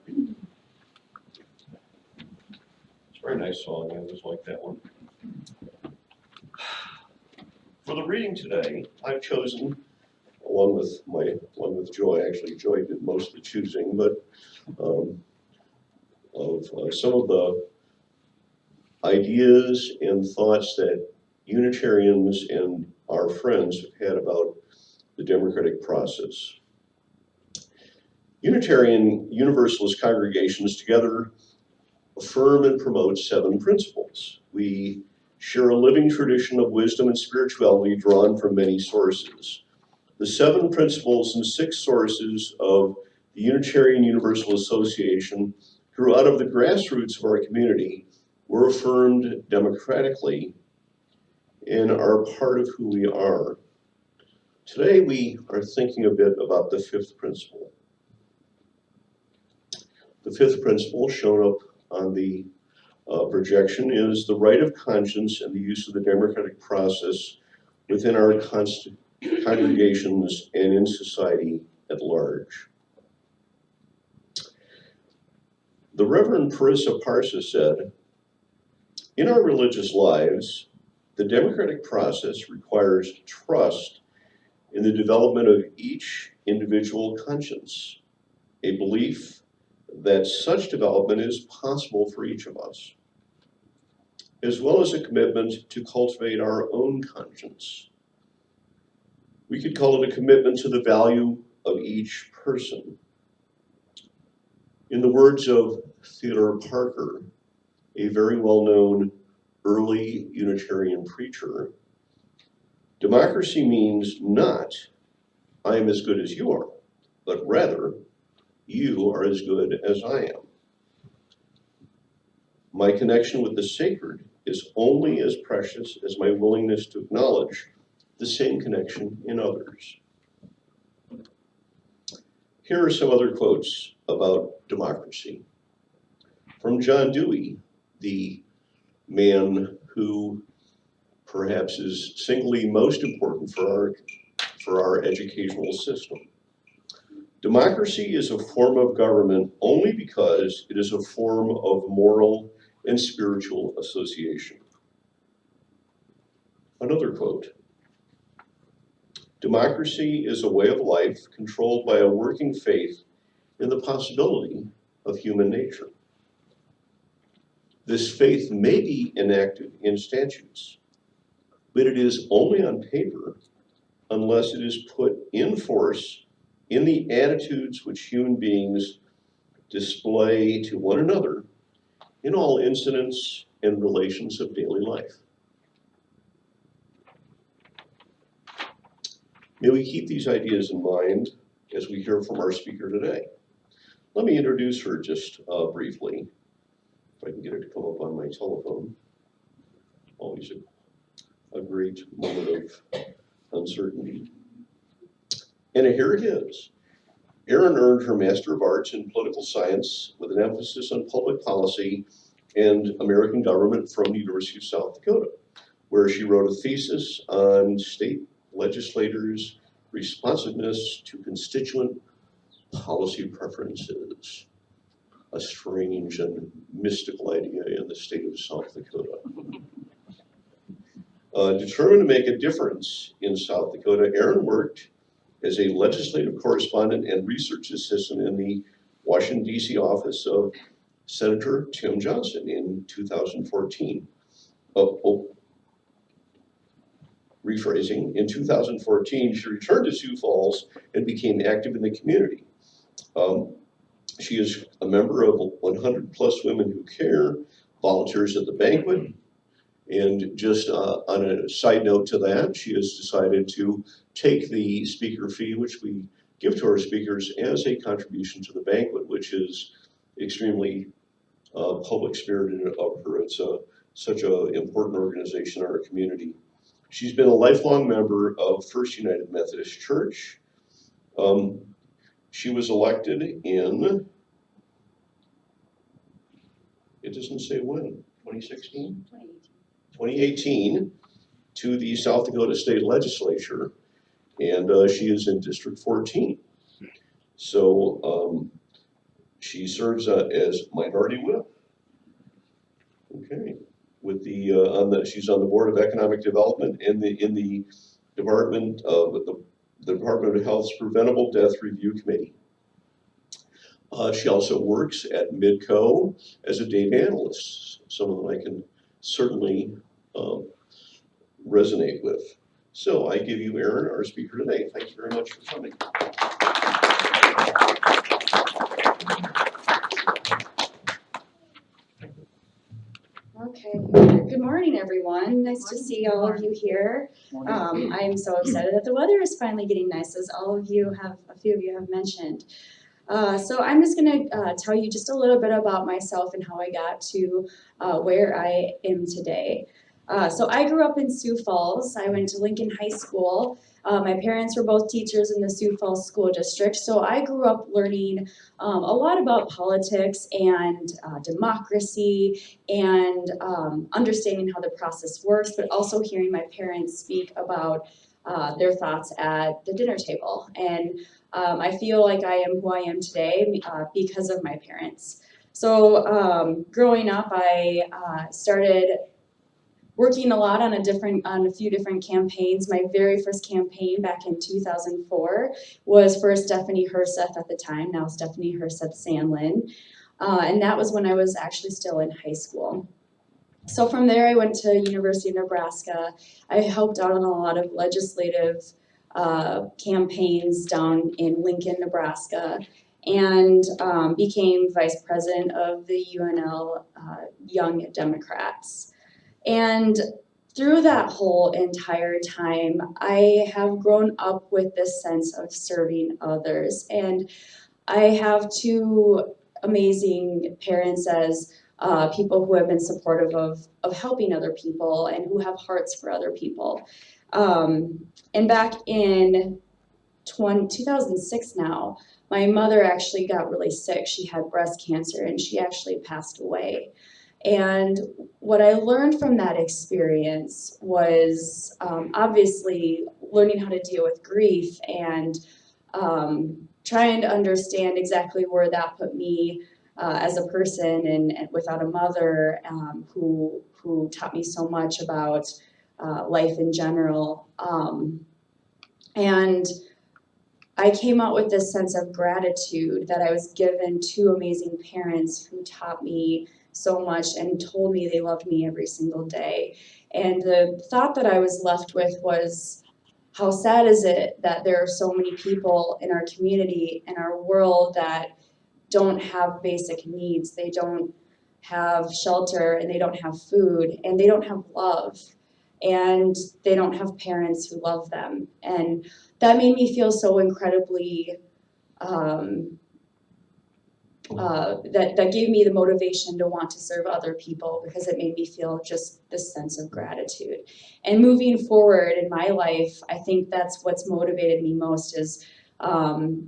It's a very nice song, I always like that one. For the reading today, I've chosen, along with Joy, actually Joy did most of the choosing, but some of the ideas and thoughts that Unitarians and our friends have had about the democratic process. Unitarian Universalist congregations together affirm and promote 7 principles. We share a living tradition of wisdom and spirituality drawn from many sources. The 7 principles and 6 sources of the Unitarian Universal Association grew out of the grassroots of our community, were affirmed democratically, and are part of who we are. Today we are thinking a bit about the 5th principle. The 5th principle, shown up on the projection, is the right of conscience and the use of the democratic process within our congregations and in society at large. The Reverend Parissa Parsa said, "In our religious lives, the democratic process requires trust in the development of each individual conscience, a belief that such development is possible for each of us, as well as a commitment to cultivate our own conscience. We could call it a commitment to the value of each person. In the words of Theodore Parker, a very well-known early Unitarian preacher, democracy means not, I am as good as you are, but rather, you are as good as I am. My connection with the sacred is only as precious as my willingness to acknowledge the same connection in others." Here are some other quotes about democracy. From John Dewey, the man who perhaps is singly most important for our educational system. "Democracy is a form of government only because it is a form of moral and spiritual association." Another quote, "Democracy is a way of life controlled by a working faith in the possibility of human nature. This faith may be enacted in statutes, but it is only on paper unless it is put in force in the attitudes which human beings display to one another in all incidents and relations of daily life." May we keep these ideas in mind as we hear from our speaker today. Let me introduce her just briefly, if I can get her to come up on my telephone. Always a great moment of uncertainty. And here it is. Erin earned her Master of Arts in Political Science with an emphasis on public policy and American government from the University of South Dakota, where she wrote a thesis on state legislators' responsiveness to constituent policy preferences. A strange and mystical idea in the state of South Dakota. Determined to make a difference in South Dakota, Erin worked as a legislative correspondent and research assistant in the Washington, D.C. office of Senator Tim Johnson in 2014. Rephrasing, in 2014, she returned to Sioux Falls and became active in the community. She is a member of 100 Plus Women Who Care, volunteers at the banquet, and just on a side note to that, she has decided to take the speaker fee, which we give to our speakers, as a contribution to the banquet, which is extremely public spirited of her. It's such an important organization in our community. She's been a lifelong member of First United Methodist Church. She was elected in, it doesn't say when, 2016? 2018 to the South Dakota State Legislature, and she is in District 14. So She serves as Minority Whip. Okay, with she's on the Board of Economic Development in the Department of the Department of Health's Preventable Death Review Committee. She also works at Midco as a data analyst, someone I can certainly resonate with. So I give you Erin, our speaker today. Thank you very much for coming. Okay, good morning, everyone. Nice to see all of you here. I'm so excited that the weather is finally getting nice, as a few of you have mentioned. So I'm just going to tell you just a little bit about myself and how I got to where I am today. So I grew up in Sioux Falls. I went to Lincoln High School. My parents were both teachers in the Sioux Falls School District, so I grew up learning a lot about politics and democracy and understanding how the process works, but also hearing my parents speak about their thoughts at the dinner table. And I feel like I am who I am today because of my parents. So growing up, I started working a lot on a few different campaigns. My very first campaign back in 2004 was for Stephanie Herseth at the time, now Stephanie Herseth Sandlin. And that was when I was actually still in high school. So from there I went to University of Nebraska. I helped out on a lot of legislative campaigns down in Lincoln, Nebraska, and became vice president of the UNL Young Democrats. And through that whole entire time, I have grown up with this sense of serving others. And I have two amazing parents as people who have been supportive of helping other people and who have hearts for other people. And back in 2006 now, my mother actually got really sick. She had breast cancer and she actually passed away. And what I learned from that experience was obviously learning how to deal with grief and trying to understand exactly where that put me as a person and without a mother who taught me so much about life in general. And I came out with this sense of gratitude that I was given two amazing parents who taught me so much and told me they loved me every single day. And the thought that I was left with was, how sad is it that there are so many people in our community, in our world, that don't have basic needs. They don't have shelter, and they don't have food, and they don't have love, and they don't have parents who love them. And that made me feel so incredibly that gave me the motivation to want to serve other people, because it made me feel just this sense of gratitude. And moving forward in my life, I think that's what's motivated me most, is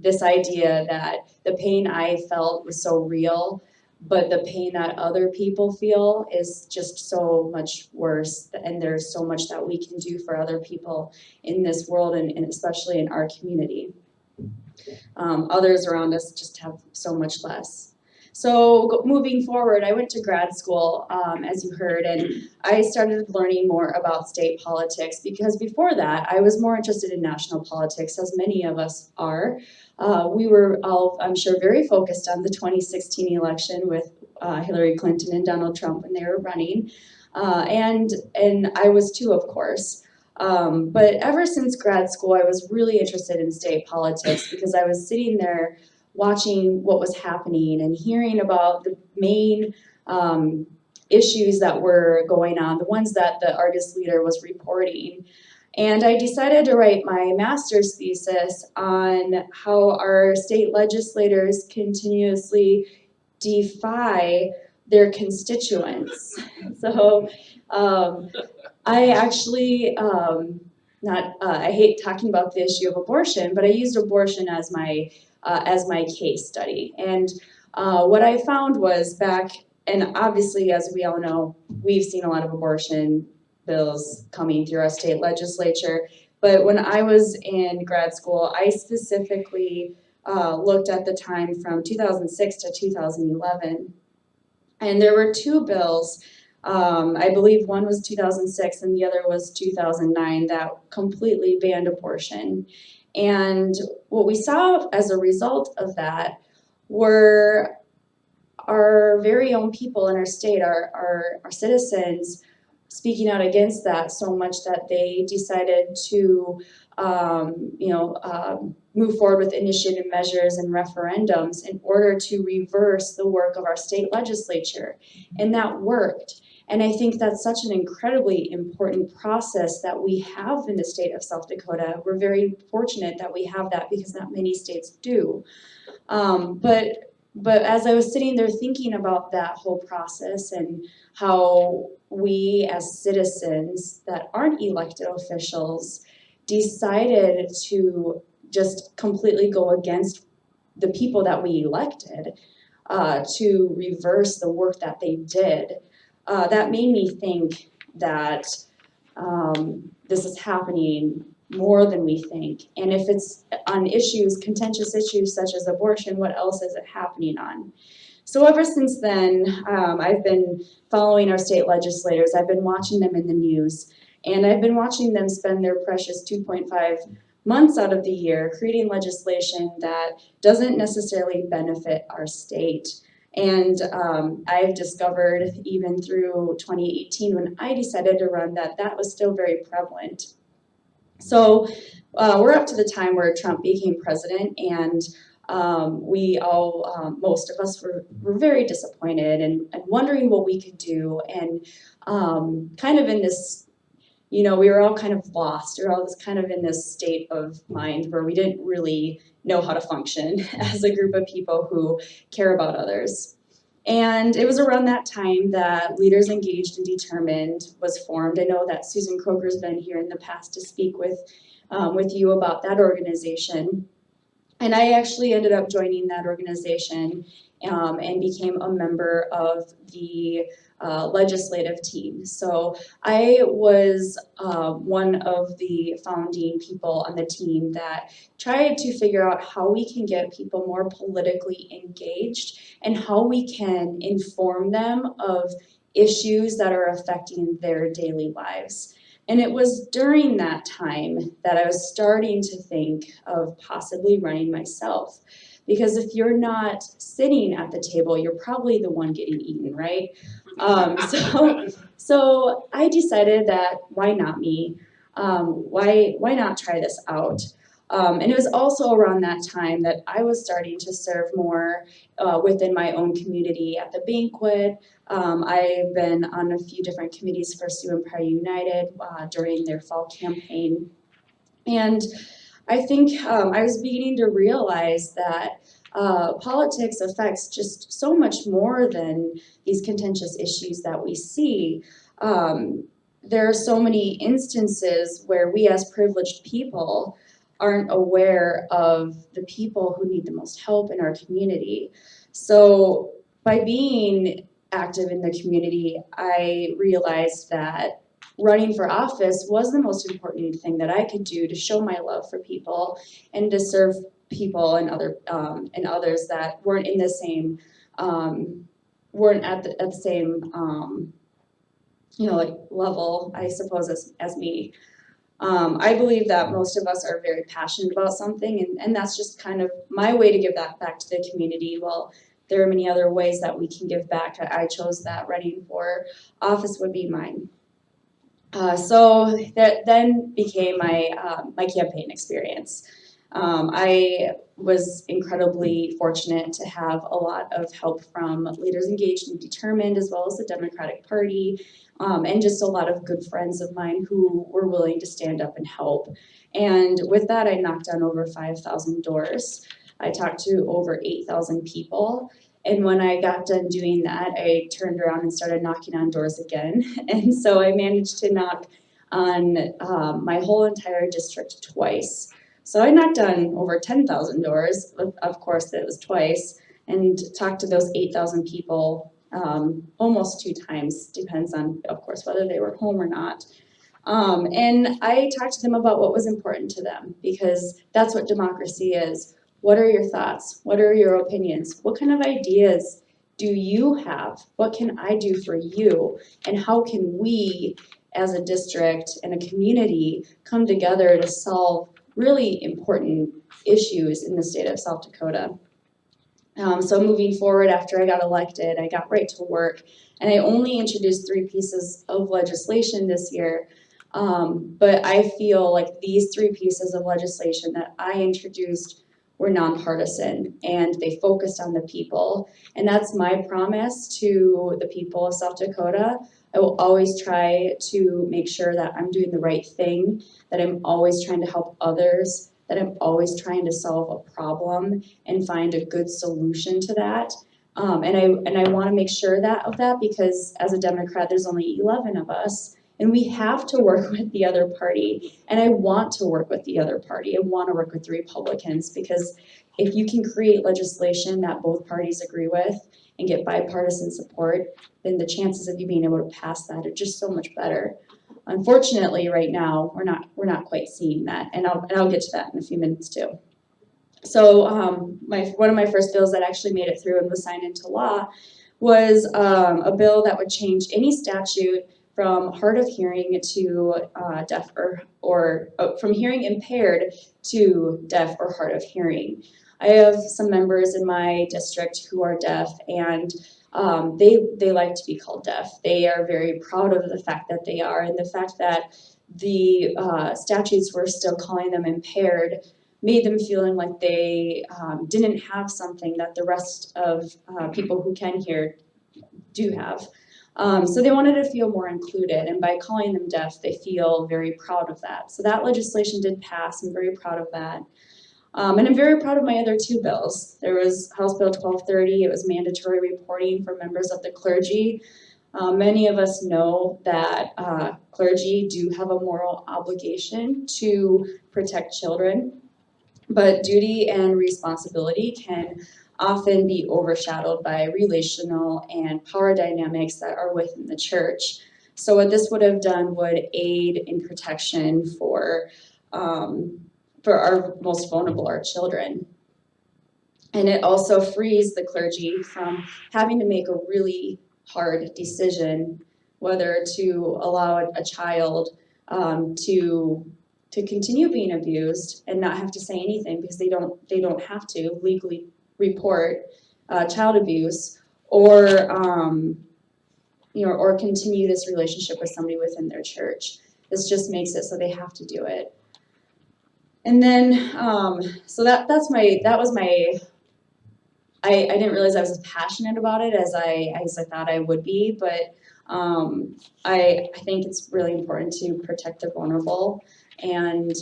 this idea that the pain I felt was so real, but the pain that other people feel is just so much worse, and there's so much that we can do for other people in this world, and especially in our community. Others around us just have so much less. So moving forward, I went to grad school, as you heard, and I started learning more about state politics, because before that, I was more interested in national politics, as many of us are. We were all, I'm sure, very focused on the 2016 election with Hillary Clinton and Donald Trump when they were running, and I was too, of course. But ever since grad school, I was really interested in state politics, because I was sitting there watching what was happening and hearing about the main issues that were going on, the ones that the Argus leader was reporting. And I decided to write my master's thesis on how our state legislators continuously defy their constituents. So I actually, I hate talking about the issue of abortion, but I used abortion as my case study. And what I found was back, and obviously, as we all know, we've seen a lot of abortion bills coming through our state legislature. But when I was in grad school, I specifically looked at the time from 2006 to 2011. And there were two bills, I believe one was 2006 and the other was 2009, that completely banned abortion. And what we saw as a result of that were our very own people in our state, our citizens, speaking out against that so much that they decided to move forward with initiative measures and referendums in order to reverse the work of our state legislature. And that worked. And I think that's such an incredibly important process that we have in the state of South Dakota. We're very fortunate that we have that because not many states do. But as I was sitting there thinking about that whole process and how we as citizens that aren't elected officials decided to just completely go against the people that we elected to reverse the work that they did, that made me think that this is happening more than we think. And if it's on issues, contentious issues such as abortion, what else is it happening on? So ever since then, I've been following our state legislators. I've been watching them in the news, and I've been watching them spend their precious 2.5 months out of the year creating legislation that doesn't necessarily benefit our state. And I've discovered even through 2018 when I decided to run that was still very prevalent. So we're up to the time where Trump became president, and we all, most of us were very disappointed and wondering what we could do, and kind of in this, we were all kind of lost. We were all kind of in this state of mind where we didn't really know how to function as a group of people who care about others. And it was around that time that Leaders Engaged and Determined was formed. I know that Susan Croker's been here in the past to speak with you about that organization. And I actually ended up joining that organization and became a member of the legislative team. So I was one of the founding people on the team that tried to figure out how we can get people more politically engaged and how we can inform them of issues that are affecting their daily lives. And it was during that time that I was starting to think of possibly running myself. Because if you're not sitting at the table, you're probably the one getting eaten, right? So I decided that why not me? Why not try this out? And it was also around that time that I was starting to serve more within my own community at the banquet. I've been on a few different committees for Sioux Empire United during their fall campaign. And I think I was beginning to realize that politics affects just so much more than these contentious issues that we see. There are so many instances where we as privileged people aren't aware of the people who need the most help in our community. So by being active in the community, I realized that running for office was the most important thing that I could do to show my love for people and to serve people and others that weren't in the same weren't at the same level, I suppose, as me. I believe that most of us are very passionate about something, and that's just kind of my way to give that back to the community. Well, there are many other ways that we can give back. I chose that running for office would be mine. So that then became my campaign experience. I was incredibly fortunate to have a lot of help from Leaders Engaged and Determined, as well as the Democratic Party, and just a lot of good friends of mine who were willing to stand up and help. And with that, I knocked on over 5,000 doors. I talked to over 8,000 people. And when I got done doing that, I turned around and started knocking on doors again. And so I managed to knock on my whole entire district twice. So I knocked on over 10,000 doors, of course it was twice, and talked to those 8,000 people almost 2 times, depends on, of course, whether they were home or not. And I talked to them about what was important to them, because that's what democracy is. What are your thoughts? What are your opinions? What kind of ideas do you have? What can I do for you? And how can we, as a district and a community, come together to solve really important issues in the state of South Dakota? So moving forward, after I got elected, I got right to work, and I only introduced 3 pieces of legislation this year. But I feel like these 3 pieces of legislation that I introduced were nonpartisan, and they focused on the people. And that's my promise to the people of South Dakota. I will always try to make sure that I'm doing the right thing, that I'm always trying to help others, that I'm always trying to solve a problem and find a good solution to that. And I want to make sure of that because as a Democrat, there's only 11 of us, and we have to work with the other party. And I want to work with the other party. I want to work with the Republicans because if you can create legislation that both parties agree with and get bipartisan support, then the chances of you being able to pass that are just so much better. Unfortunately, right now we're not quite seeing that, and I'll get to that in a few minutes too. So one of my first bills that actually made it through and was signed into law was a bill that would change any statute from hard of hearing to deaf or from hearing impaired to deaf or hard of hearing. I have some members in my district who are deaf, and they like to be called deaf. They are very proud of the fact that they are, and the fact that the statutes were still calling them impaired made them feeling like they didn't have something that the rest of people who can hear do have. So they wanted to feel more included, and by calling them deaf, they feel very proud of that. So that legislation did pass. I'm very proud of that. And I'm very proud of my other 2 bills. There was House Bill 1230. It was mandatory reporting for members of the clergy. Many of us know that clergy do have a moral obligation to protect children, but duty and responsibility can often be overshadowed by relational and power dynamics that are within the church. So what this would have done would aid in protection for our most vulnerable, our children. And it also frees the clergy from having to make a really hard decision whether to allow a child to continue being abused and not have to say anything because they don't have to legally report child abuse, or or continue this relationship with somebody within their church. This just makes it so they have to do it. And then so that was my. I didn't realize I was as passionate about it as I thought I would be, but I think it's really important to protect the vulnerable and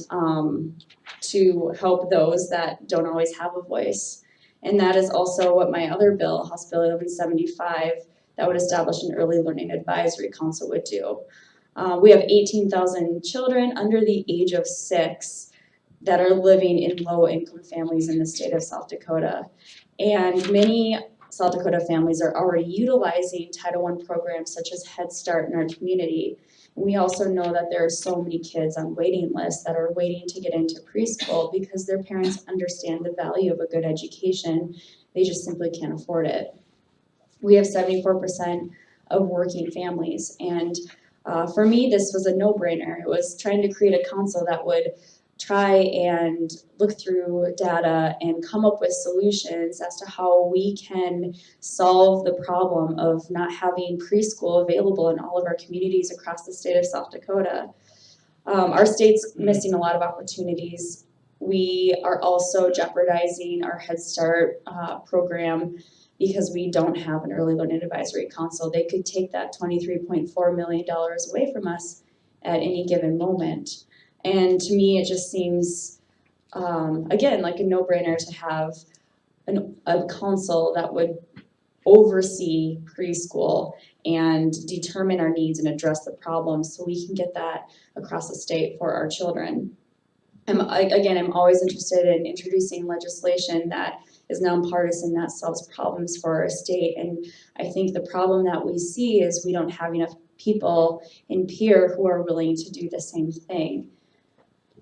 to help those that don't always have a voice. And that is also what my other bill, House Bill 1175, that would establish an early learning advisory council would do. We have 18,000 children under the age of 6 that are living in low-income families in the state of South Dakota. And many South Dakota families are already utilizing Title I programs such as Head Start in our community. And we also know that there are so many kids on waiting lists that are waiting to get into preschool because their parents understand the value of a good education. They just simply can't afford it. We have 74% of working families. And for me, this was a no-brainer. It was trying to create a council that would try and look through data and come up with solutions as to how we can solve the problem of not having preschool available in all of our communities across the state of South Dakota. Our state's missing a lot of opportunities. We are also jeopardizing our Head Start program because we don't have an early learning advisory council. They could take that $23.4 million away from us at any given moment. And to me, it just seems, again, like a no-brainer to have a council that would oversee preschool and determine our needs and address the problems so we can get that across the state for our children. I'm always interested in introducing legislation that is nonpartisan, that solves problems for our state. And I think the problem that we see is we don't have enough people in peer who are willing to do the same thing.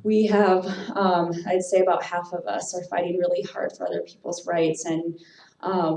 we have, I'd say about half of us are fighting really hard for other people's rights, and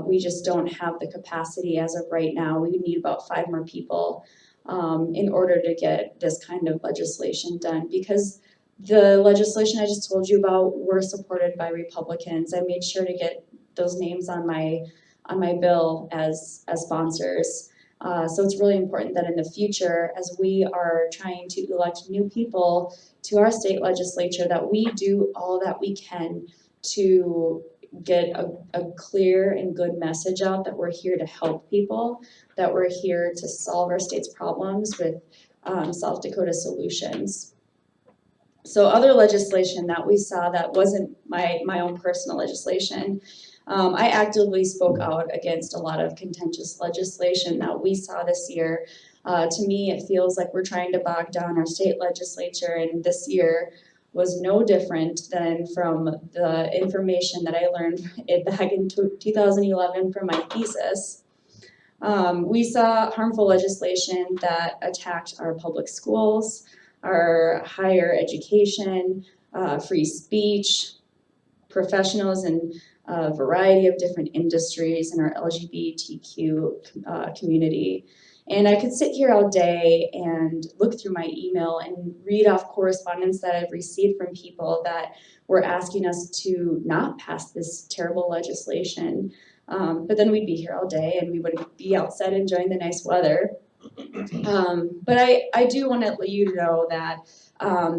we just don't have the capacity as of right now. We need about 5 more people in order to get this kind of legislation done, because the legislation I just told you about were supported by Republicans. I made sure to get those names on my bill as sponsors. So it's really important that in the future, as we are trying to elect new people to our state legislature, that we do all that we can to get a clear and good message out that we're here to help people, that we're here to solve our state's problems with South Dakota solutions. So other legislation that we saw that wasn't my own personal legislation, I actively spoke out against a lot of contentious legislation that we saw this year. To me, it feels like we're trying to bog down our state legislature, and this year was no different than from the information that I learned back in 2011 from my thesis. We saw harmful legislation that attacked our public schools, our higher education, free speech, professionals in a variety of different industries in our LGBTQ community. And I could sit here all day and look through my email and read off correspondence that I've received from people that were asking us to not pass this terrible legislation. But then we'd be here all day and we would be outside enjoying the nice weather. But I do want to let you know that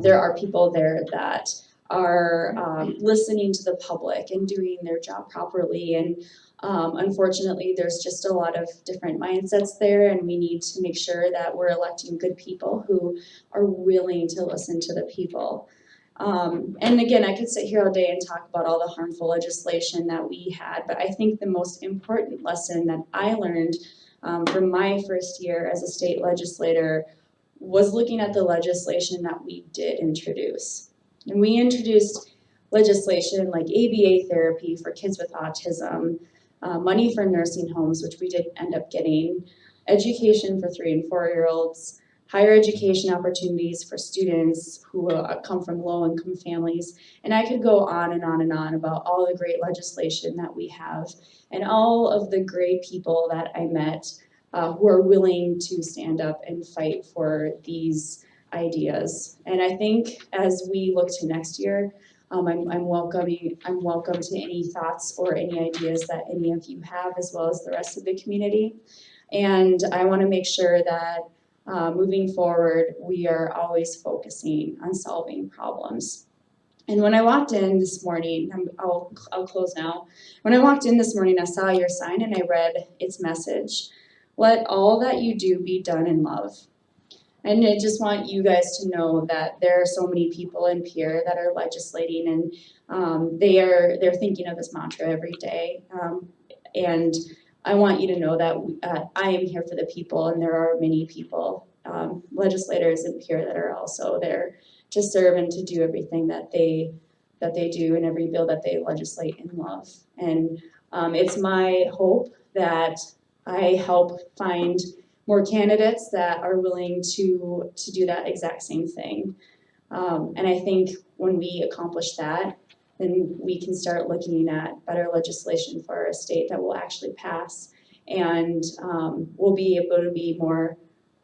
there are people there that are listening to the public and doing their job properly. And unfortunately, there's just a lot of different mindsets there, and we need to make sure that we're electing good people who are willing to listen to the people. And again, I could sit here all day and talk about all the harmful legislation that we had, but I think the most important lesson that I learned from my first year as a state legislator was looking at the legislation that we did introduce. And we introduced legislation like ABA therapy for kids with autism, money for nursing homes, which we did end up getting, education for 3 and 4-year-olds, higher education opportunities for students who come from low-income families. And I could go on and on and on about all the great legislation that we have and all of the great people that I met who are willing to stand up and fight for these ideas. And I think as we look to next year, I'm welcome to any thoughts or any ideas that any of you have, as well as the rest of the community. And I want to make sure that moving forward, we are always focusing on solving problems. And when I walked in this morning, I'll close now. When I walked in this morning, I saw your sign and I read its message. Let all that you do be done in love. And I just want you guys to know that there are so many people in Pierre that are legislating, and they're thinking of this mantra every day. And I want you to know that I am here for the people, and there are many people, legislators in Pierre, that are also there to serve and to do everything that they do in every bill that they legislate in love. And it's my hope that I help find more candidates that are willing to do that exact same thing. And I think when we accomplish that, then we can start looking at better legislation for our state that will actually pass, and we'll be able to be more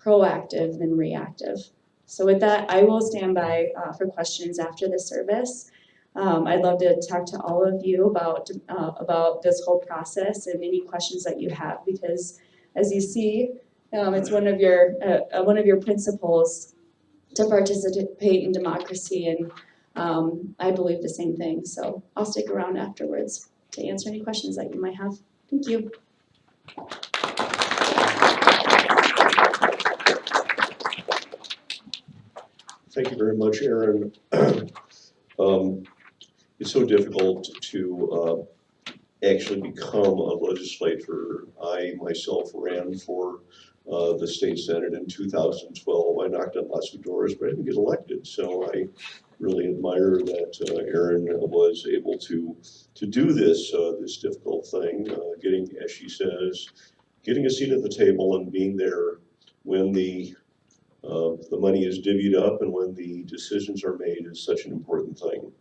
proactive than reactive. So with that, I will stand by for questions after the service. I'd love to talk to all of you about this whole process and any questions that you have, because as you see, it's one of your principles to participate in democracy, and I believe the same thing. So I'll stick around afterwards to answer any questions that you might have. Thank you. Thank you very much, Erin. It's so difficult to actually become a legislator. I myself ran for the state senate in 2012. I knocked on lots of doors, but I didn't get elected. So I really admire that Erin was able to do this this difficult thing, getting, as she says, getting a seat at the table and being there when the The money is divvied up and when the decisions are made is such an important thing.